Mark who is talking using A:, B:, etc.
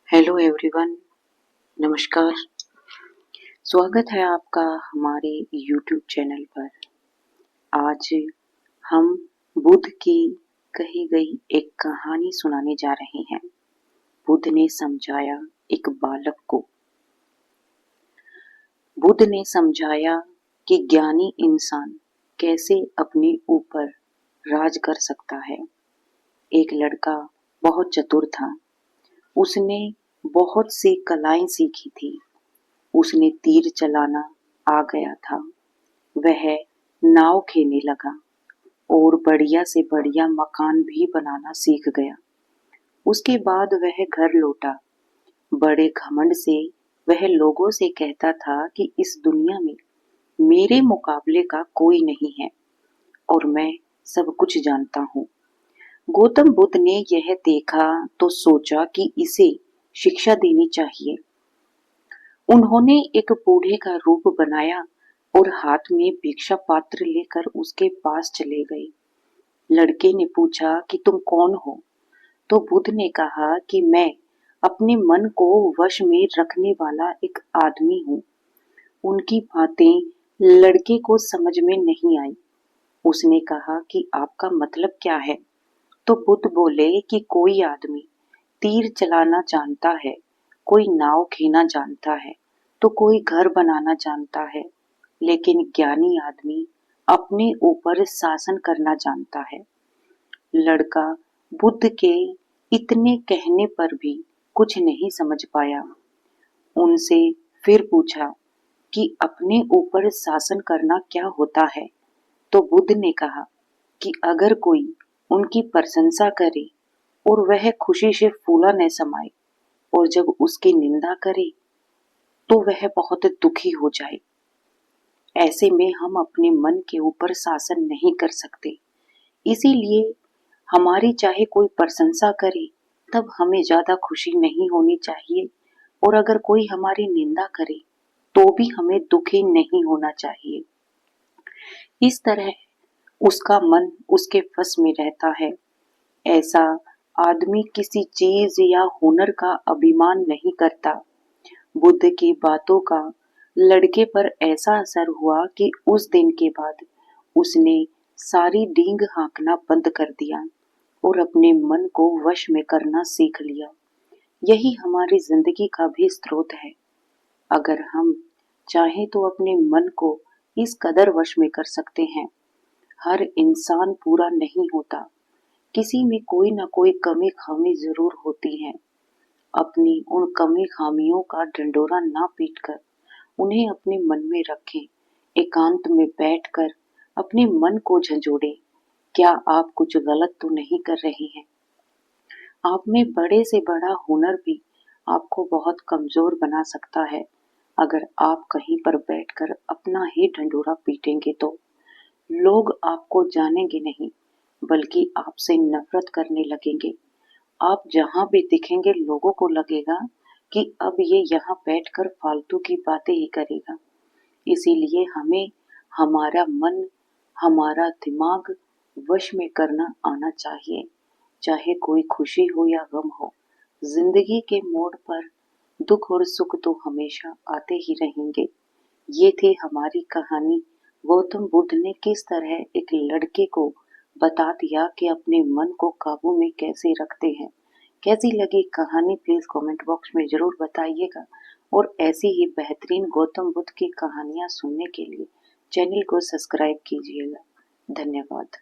A: Hello everyone, नमस्कार। स्वागत है आपका हमारे यूट्यूब चैनल पर। आज हम बुद्ध की कही गई एक कहानी सुनाने जा रहे हैं। बुद्ध ने समझाया एक बालक को। बुद्ध ने समझाया कि ज्ञानी इंसान कैसे अपने ऊपर राज कर सकता है। एक लड़का बहुत चतुर था। उसने बहुत सी कलाएं सीखी थी। उसने तीर चलाना आ गया था। वह नाव खेने लगा और बढ़िया से बढ़िया मकान भी बनाना सीख गया। उसके बाद वह घर लौटा। बड़े घमंड से वह लोगों से कहता था कि इस दुनिया में मेरे मुकाबले का कोई नहीं है और मैं सब कुछ जानता हूँ। गौतम बुद्ध ने यह देखा तो सोचा कि इसे शिक्षा देनी चाहिए। उन्होंने एक बूढ़े का रूप बनाया और हाथ में भिक्षा पात्र लेकर उसके पास चले गए। लड़के ने पूछा कि तुम कौन हो? तो बुद्ध ने कहा कि मैं अपने मन को वश में रखने वाला एक आदमी हूँ। उनकी बातें लड़के को समझ में नहीं आई। उसने कहा कि आपका मतलब क्या है? तो बुद्ध बोले कि कोई आदमी तीर चलाना जानता है, कोई नाव खेना जानता है, तो कोई घर बनाना जानता है, लेकिन ज्ञानी आदमी अपने ऊपर शासन करना जानता है। लड़का बुद्ध के इतने कहने पर भी कुछ नहीं समझ पाया। उनसे फिर पूछा कि अपने ऊपर शासन करना क्या होता है? तो बुद्ध ने कहा कि अगर कोई उनकी प्रशंसा करे और वह खुशी से फूला न समाए, और जब उसकी निंदा करे तो वह बहुत दुखी हो जाए। ऐसे में हम अपने मन के ऊपर शासन नहीं कर सकते। इसीलिए हमारी चाहे कोई प्रशंसा करे तब हमें ज्यादा खुशी नहीं होनी चाहिए, और अगर कोई हमारी निंदा करे तो भी हमें दुखी नहीं होना चाहिए। इस तरह उसका मन उसके वश में रहता है। ऐसा आदमी किसी चीज या हुनर का अभिमान नहीं करता। बुद्ध की बातों का लड़के पर ऐसा असर हुआ कि उस दिन के बाद उसने सारी डींग हाँकना बंद कर दिया और अपने मन को वश में करना सीख लिया। यही हमारी जिंदगी का भी स्रोत है। अगर हम चाहें तो अपने मन को इस कदर वश में कर सकते हैं। हर इंसान पूरा नहीं होता। किसी में कोई ना कोई कमी खामी जरूर होती है। अपनी उन कमी खामियों का ढंढोरा ना पीटकर उन्हें अपने मन में रखें। एकांत में बैठकर अपने मन को झंझोड़ें। क्या आप कुछ गलत तो नहीं कर रहे हैं? आप में बड़े से बड़ा हुनर भी आपको बहुत कमजोर बना सकता है। अगर आप कहीं पर बैठकर अपना ही ढंढोरा पीटेंगे तो लोग आपको जानेंगे नहीं, बल्कि आपसे नफरत करने लगेंगे। आप जहाँ भी दिखेंगे लोगों को लगेगा कि अब ये यहाँ बैठकर फालतू की बातें ही करेगा। इसीलिए हमें हमारा मन, हमारा दिमाग वश में करना आना चाहिए। चाहे कोई खुशी हो या गम हो, जिंदगी के मोड़ पर दुख और सुख तो हमेशा आते ही रहेंगे। ये थी हमारी कहानी। गौतम बुद्ध ने किस तरह एक लड़के को बता दिया कि अपने मन को काबू में कैसे रखते हैं। कैसी लगी कहानी प्लीज कमेंट बॉक्स में जरूर बताइएगा, और ऐसी ही बेहतरीन गौतम बुद्ध की कहानियां सुनने के लिए चैनल को सब्सक्राइब कीजिएगा। धन्यवाद।